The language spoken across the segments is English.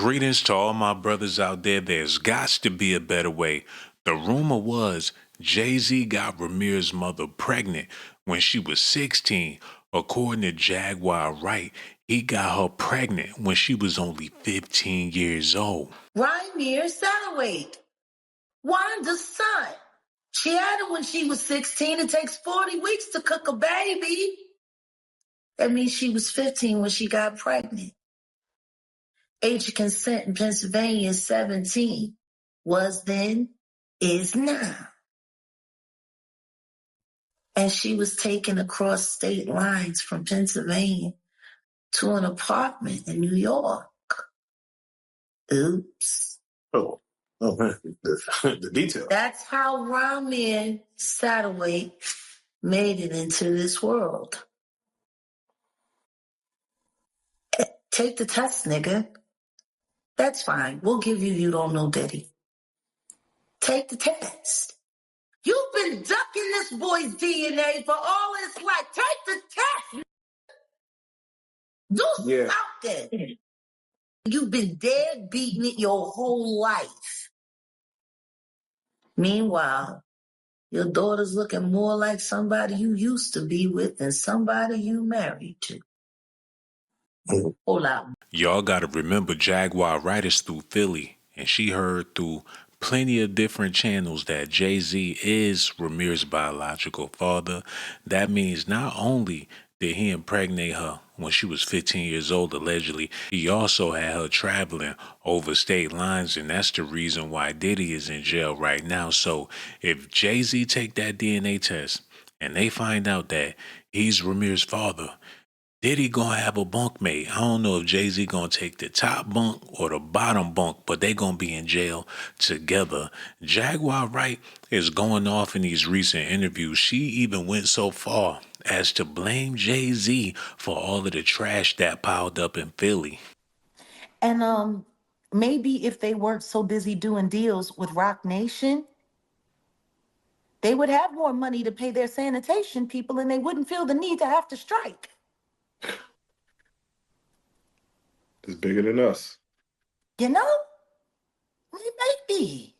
Greetings to all my brothers out there. There's got to be a better way. The rumor was Jay-Z got Ramirez's mother pregnant when she was 16. According to Jaguar Wright, he got her pregnant when she was only 15 years old. Ramirez Satterweight, Wanda's son. She had it when she was 16. It takes 40 weeks to cook a baby. That means she was 15 when she got pregnant. Age of consent in Pennsylvania is 17. Was then, is now. And she was taken across state lines from Pennsylvania to an apartment in New York. Oops. Oh man, the detail. That's how Ramirez Satterweight made it into this world. Take the test, nigga. That's fine. We'll give you don't know Diddy. Take the test. You've been ducking this boy's DNA for all his life. Take the test. Do something. You've been dead beating it your whole life. Meanwhile, your daughter's looking more like somebody you used to be with than somebody you married to. Hold out. Y'all gotta remember Jaguar Wright is through Philly, and she heard through plenty of different channels that Jay-Z is Ramirez's biological father. That means not only did he impregnate her when she was 15 years old, allegedly, he also had her traveling over state lines, and that's the reason why Diddy is in jail right now. So if Jay-Z take that DNA test and they find out that he's Ramirez's father, Diddy gonna have a bunkmate. I don't know if Jay-Z gonna take the top bunk or the bottom bunk, but they gonna be in jail together. Jaguar Wright is going off in these recent interviews. She even went so far as to blame Jay-Z for all of the trash that piled up in Philly. And maybe if they weren't so busy doing deals with Rock Nation, they would have more money to pay their sanitation people and they wouldn't feel the need to have to strike. It's bigger than us. You know? It may be.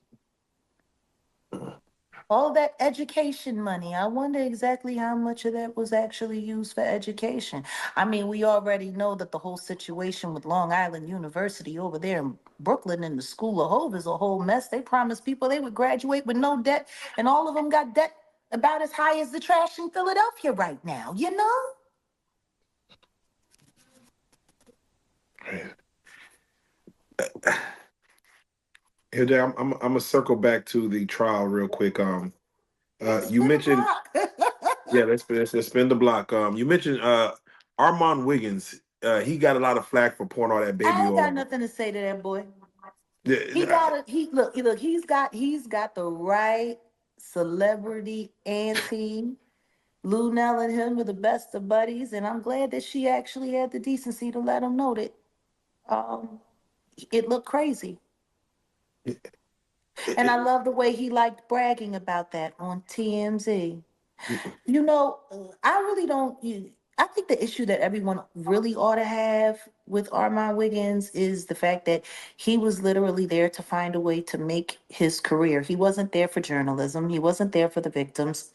All that education money, I wonder exactly how much of that was actually used for education. I mean, we already know that the whole situation with Long Island University over there in Brooklyn and the School of Hove is a whole mess. They promised people they would graduate with no debt, and all of them got debt about as high as the trash in Philadelphia right now, you know? Man. Here, Jay, I'm gonna circle back to the trial real quick. You mentioned, yeah, let's spin the block. You mentioned Armand Wiggins. He got a lot of flack for pouring all that baby I ain't oil. got nothing to say to that boy. Yeah, He got it. Look. He's got the right celebrity auntie. Lou Nell and him are the best of buddies, and I'm glad that she actually had the decency to let him know that um, it looked crazy. And I love the way he liked bragging about that on TMZ. You know, I really don't. I think the issue that everyone really ought to have with Armand Wiggins is the fact that he was literally there to find a way to make his career. He wasn't there for journalism. He wasn't there for the victims.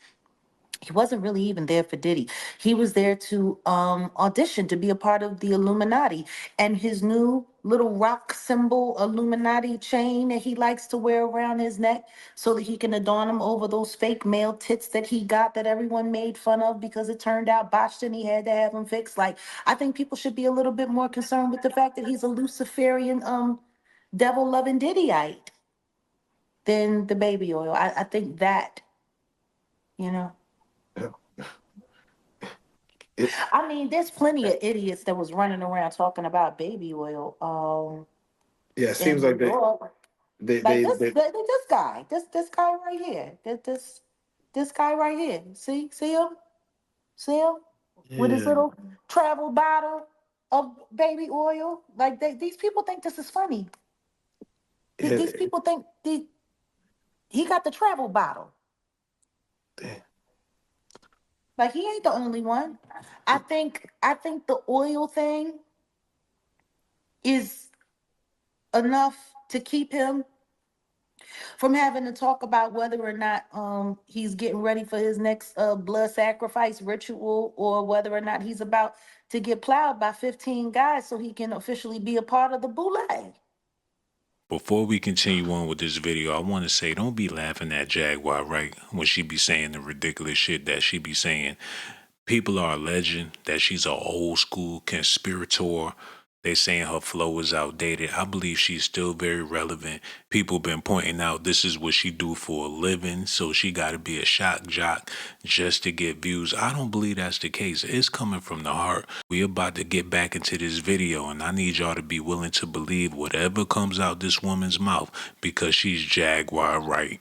He wasn't really even there for Diddy. He was there to audition to be a part of the Illuminati. And his new little rock symbol Illuminati chain that he likes to wear around his neck so that he can adorn them over those fake male tits that he got that everyone made fun of because it turned out botched and he had to have them fixed. Like, I think people should be a little bit more concerned with the fact that he's a Luciferian devil loving Diddyite than the baby oil. I think that, you know. I mean, there's plenty of idiots that was running around talking about baby oil. yeah, it In seems New like York, they like they, this, they this guy right here, this guy right here. See him with his yeah. little travel bottle of baby oil. Like these people think this is funny. These Yeah. people think he got the travel bottle. Like he ain't the only one. I think the oil thing is enough to keep him from having to talk about whether or not he's getting ready for his next blood sacrifice ritual, or whether or not he's about to get plowed by 15 guys so he can officially be a part of the boule. Before we continue on with this video, I want to say don't be laughing at Jaguar, right? When she be saying the ridiculous shit that she be saying. People are alleging that she's an old school conspirator. They saying her flow is outdated. I believe she's still very relevant. People been pointing out this is what she do for a living, so she got to be a shock jock just to get views. I don't believe that's the case. It's coming from the heart. We about to get back into this video, and I need y'all to be willing to believe whatever comes out this woman's mouth because she's Jaguar Wright.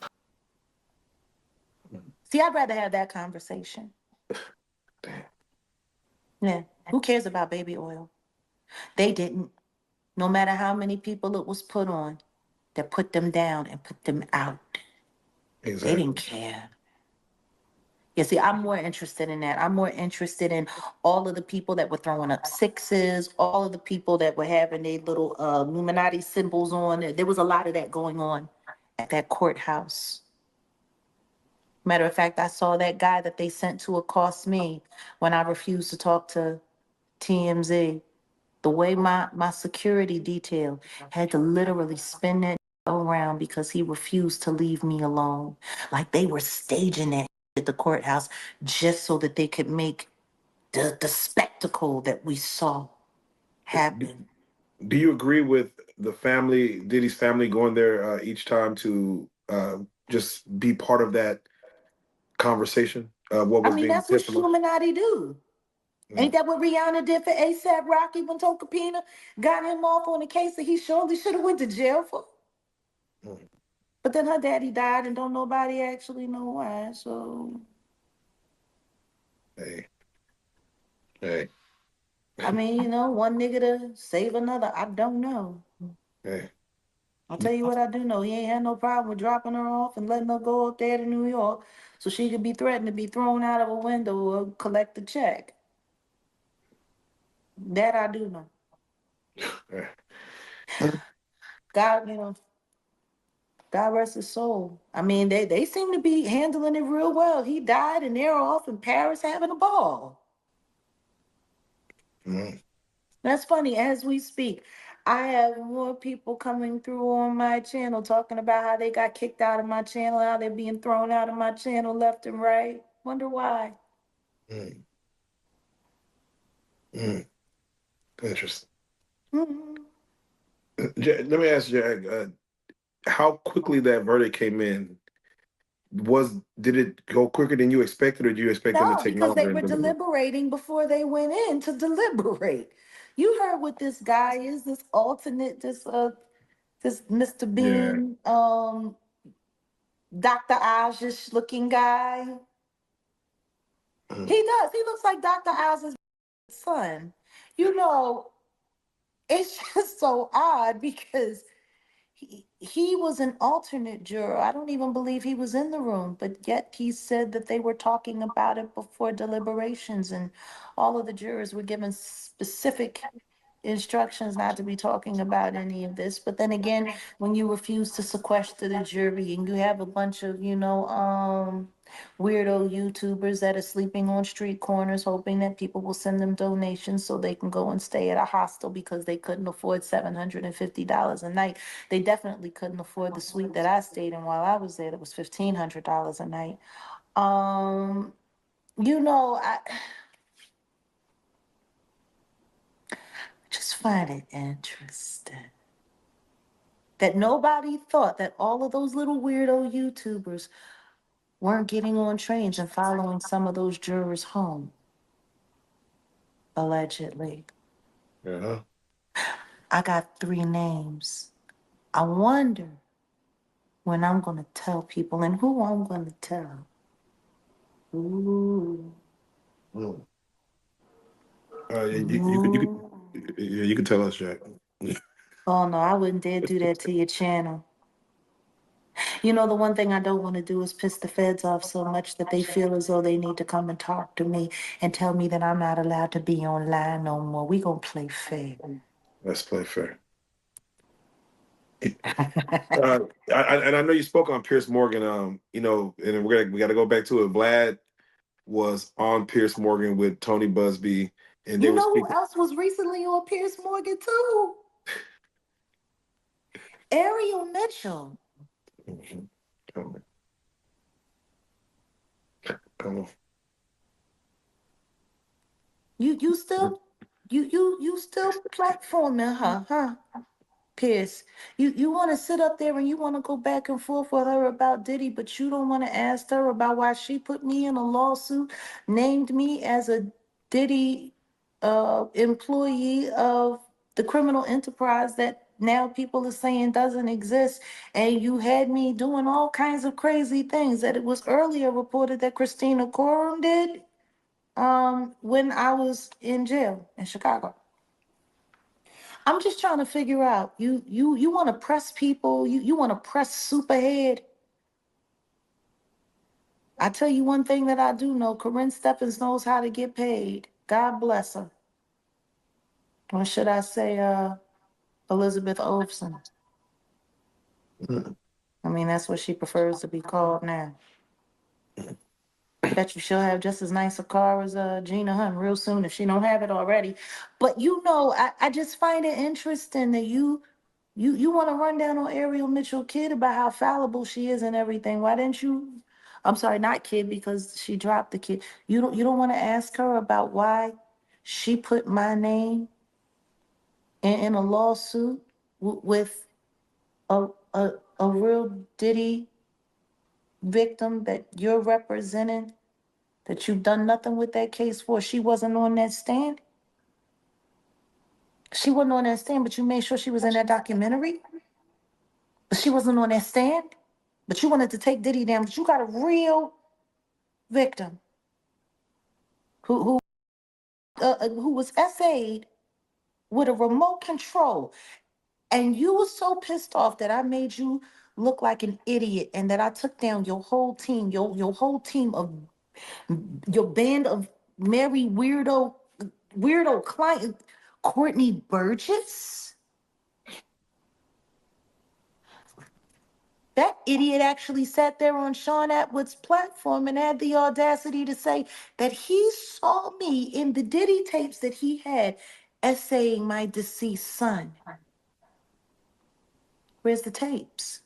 See, I'd rather have that conversation. Yeah, who cares about baby oil? They didn't. No matter how many people it was put on, that put them down and put them out. Exactly. They didn't care. Yeah, see, I'm more interested in that. I'm more interested in all of the people that were throwing up sixes, all of the people that were having their little Illuminati symbols on. There was a lot of that going on at that courthouse. Matter of fact, I saw that guy that they sent to accost me when I refused to talk to TMZ. The way my security detail had to literally spin that around because he refused to leave me alone. Like they were staging that at the courthouse just so that they could make the spectacle that we saw happen. Do you agree with the family, Diddy's family, going there each time to just be part of that conversation? What I was mean, being that's what testimony? Illuminati do. Ain't that what Rihanna did for ASAP Rocky when Tokapina got him off on a case that he surely should have went to jail for? Mm. But then her daddy died and don't nobody actually know why, so... Hey, hey, I mean, you know, one nigga to save another. I don't know. hey. I'll tell you what I do know. He ain't had no problem with dropping her off and letting her go up there to New York so she could be threatened to be thrown out of a window or collect a check. That I do know. Hey. God, you know, God rest his soul. I mean, they seem to be handling it real well. He died and they're off in Paris having a ball. Mm. That's funny. As we speak, I have more people coming through on my channel talking about how they got kicked out of my channel, how they're being thrown out of my channel left and right. Wonder why. Mm. Mm. Interesting. Mhm. Let me ask Jack, how quickly that verdict came in. Did it go quicker than you expected, or do you expect them to No, take because they longer? were deliberating before they went in to deliberate. You heard what this guy is, this alternate, this Mr. Yeah. Bean, Dr. Ozish looking guy. Mm. He does. He looks like Dr. Oz's son. You know, it's just so odd because he was an alternate juror. I don't even believe he was in the room, but yet he said that they were talking about it before deliberations, and all of the jurors were given specific instructions not to be talking about any of this. But then again, when you refuse to sequester the jury and you have a bunch of, weirdo YouTubers that are sleeping on street corners, hoping that people will send them donations so they can go and stay at a hostel because they couldn't afford $750 a night. They definitely couldn't afford the suite that I stayed in while I was there. That was $1,500 a night. Um, I just find it interesting that nobody thought that all of those little weirdo YouTubers weren't getting on trains and following some of those jurors home, allegedly. Yeah. I got 3 names. I wonder when I'm going to tell people and who I'm going to tell. Ooh. Mm. Ooh. You could tell us, Jack. Oh no, I wouldn't dare do that to your channel. You know, the one thing I don't want to do is piss the feds off so much that they feel as though they need to come and talk to me and tell me that I'm not allowed to be online no more. We gonna play fair. Let's play fair. And I know you spoke on Pierce Morgan. And we got to go back to it. Vlad was on Pierce Morgan with Tony Busby, and they You were know who speaking. else was recently on Pierce Morgan too? Ariel Mitchell. Mhm. Come on, come on. You still you still platforming her, huh? Pierce, you want to sit up there and you want to go back and forth with her about Diddy, but you don't want to ask her about why she put me in a lawsuit, named me as a Diddy employee of the criminal enterprise that now people are saying doesn't exist, and you had me doing all kinds of crazy things that it was earlier reported that Christina Coram did when I was in jail in Chicago. I'm just trying to figure out. You want to press people. You want to press Superhead. I tell you one thing that I do know. Corinne Stephens knows how to get paid. God bless her. Or should I say, Elizabeth Olsen? Mm. I mean, that's what she prefers to be called now. Bet you she'll have just as nice a car as Gina Hunt real soon if she don't have it already. But I just find it interesting that you want to run down on Ariel Mitchell Kid about how fallible she is and everything. Why didn't you? I'm sorry, not Kid because she dropped the kid. You don't want to ask her about why she put my name in a lawsuit with a, a a real Diddy victim that you're representing that you've done nothing with that case for. She wasn't on that stand. She wasn't on that stand, but you made sure she was in that documentary. But she wasn't on that stand. But you wanted to take Diddy down. But you got a real victim who was essayed with a remote control, and you were so pissed off that I made you look like an idiot, and that I took down your whole team, your whole team of your band of merry weirdo client, Courtney Burgess. That idiot actually sat there on Sean Atwood's platform and had the audacity to say that he saw me in the Diddy tapes that he had essaying my deceased son. Where's the tapes?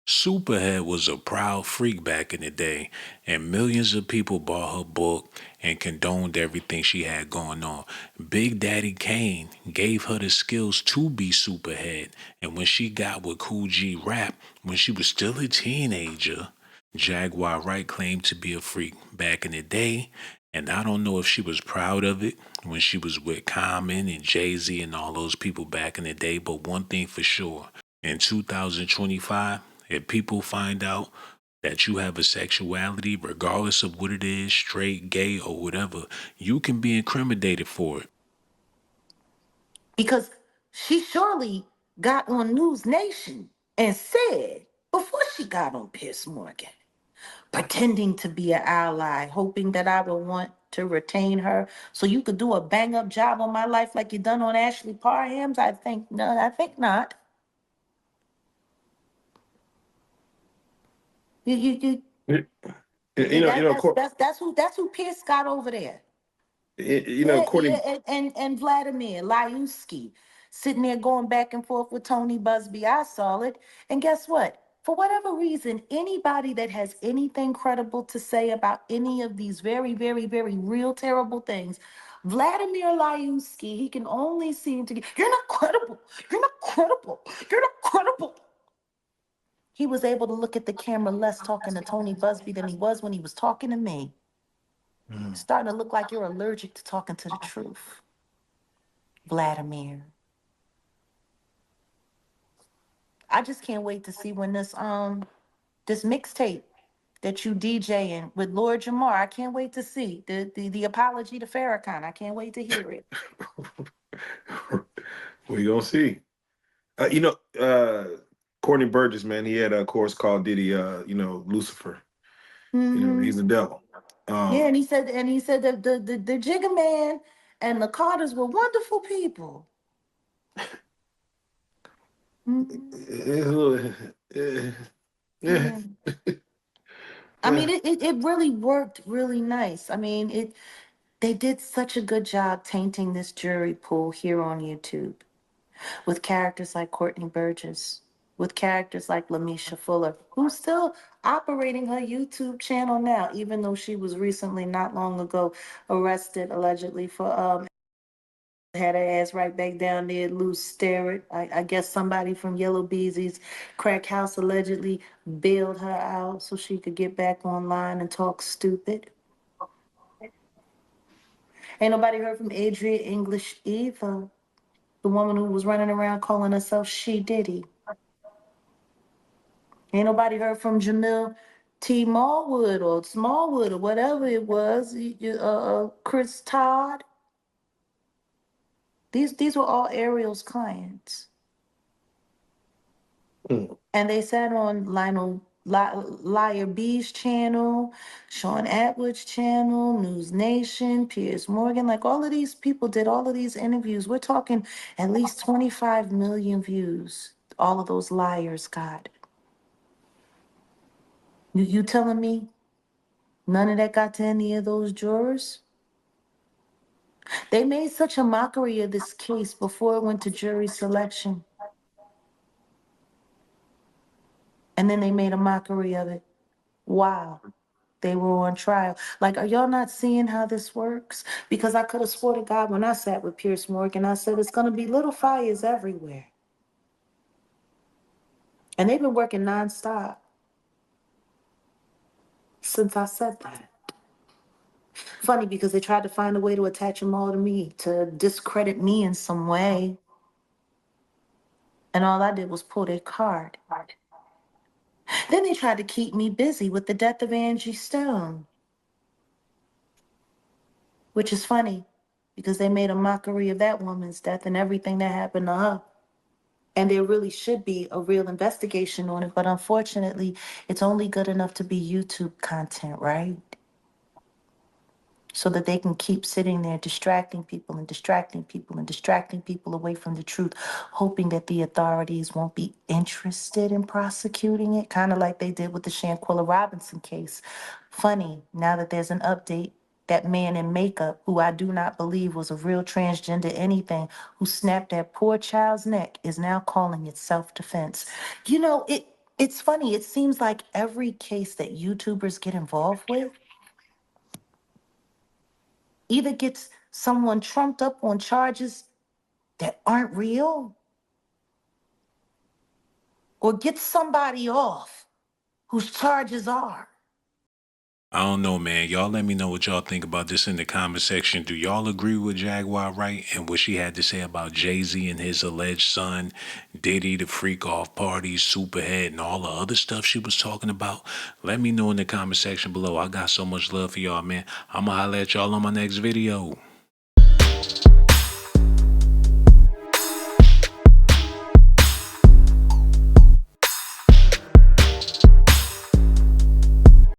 Superhead was a proud freak back in the day, and millions of people bought her book and condoned everything she had going on. Big Daddy Kane gave her the skills to be Superhead, and when she got with Cool G Rap, when she was still a teenager, Jaguar Wright claimed to be a freak back in the day, and I don't know if she was proud of it when she was with Common and Jay-Z and all those people back in the day, but one thing for sure, in 2025, if people find out that you have a sexuality, regardless of what it is, straight, gay, or whatever, you can be incriminated for it. Because she surely got on News Nation and said, before she got on Piers Morgan, pretending to be an ally, hoping that I would want to retain her so you could do a bang up job on my life like you done on Ashley Parham's. I think no, I think not. You You you know, you that know, Cour- that's who Pierce got over there. you know, Yeah, Courtney. yeah, and Vladimir Lyuski sitting there going back and forth with Tony Busby. I saw it. And guess what? For whatever reason, anybody that has anything credible to say about any of these very, very, very real terrible things, Vladimir Lyuski, he can only seem to get, you're not credible. You're not credible. You're not credible. He was able to look at the camera less talking to Tony Busby than he was when he was talking to me. Mm. Starting to look like you're allergic to talking to the truth. Vladimir. I just can't wait to see when this mixtape that you DJing with Lord Jamar. I can't wait to see the apology to Farrakhan. I can't wait to hear it. We gonna see. Uh, you know, uh, Courtney Burgess, man, he had a course called Diddy. Lucifer. Hmm. He's the devil. Yeah, Um, and he said that the Jigga Man and the Carters were wonderful people. Mhm. It's a little, eh, eh, Yeah. I eh. mean, it really worked really nice. I mean, they did such a good job tainting this jury pool here on YouTube with characters like Courtney Burgess, with characters like Lamisha Fuller, who's still operating her YouTube channel now, even though she was recently, not long ago, arrested allegedly for had her ass right back down there, loose stare. I guess somebody from Yellow Beezy's crack house allegedly bailed her out so she could get back online and talk stupid. Ain't nobody heard from Adria English either, the woman who was running around calling herself She Diddy. Ain't nobody heard from Jamil T. Smallwood or whatever it was. Chris Todd. These were all Ariel's clients. Mm. And they sat on Liar B's channel, Sean Atwood's channel, News Nation, Piers Morgan. Like all of these people did all of these interviews. We're talking at least 25 million views. All of those liars got. You telling me none of that got to any of those jurors? They made such a mockery of this case before it went to jury selection. And then they made a mockery of it. Wow. They were on trial. Like, are y'all not seeing how this works? Because I could have swore to God when I sat with Pierce Morgan, I said it's gonna be little fires everywhere. And they've been working nonstop since I said that. Funny because they tried to find a way to attach them all to me, to discredit me in some way. And all I did was pull their card. Then they tried to keep me busy with the death of Angie Stone, which is funny because they made a mockery of that woman's death and everything that happened to her. And there really should be a real investigation on it, but unfortunately, it's only good enough to be YouTube content, right? So that they can keep sitting there distracting people and distracting people and distracting people away from the truth, hoping that the authorities won't be interested in prosecuting it, kind of like they did with the Shanquilla Robinson case. Funny, now that there's an update, that man in makeup, who I do not believe was a real transgender anything, who snapped that poor child's neck, is now calling it self-defense. You know, it's funny. It seems like every case that YouTubers get involved with either gets someone trumped up on charges that aren't real or gets somebody off whose charges are. I don't know, man. Y'all let me know what y'all think about this in the comment section. Do y'all agree with Jaguar Wright and what she had to say about Jay-Z and his alleged son, Diddy, the freak off parties, Superhead, and all the other stuff she was talking about? Let me know in the comment section below. I got so much love for y'all, man. I'ma holla at y'all on my next video.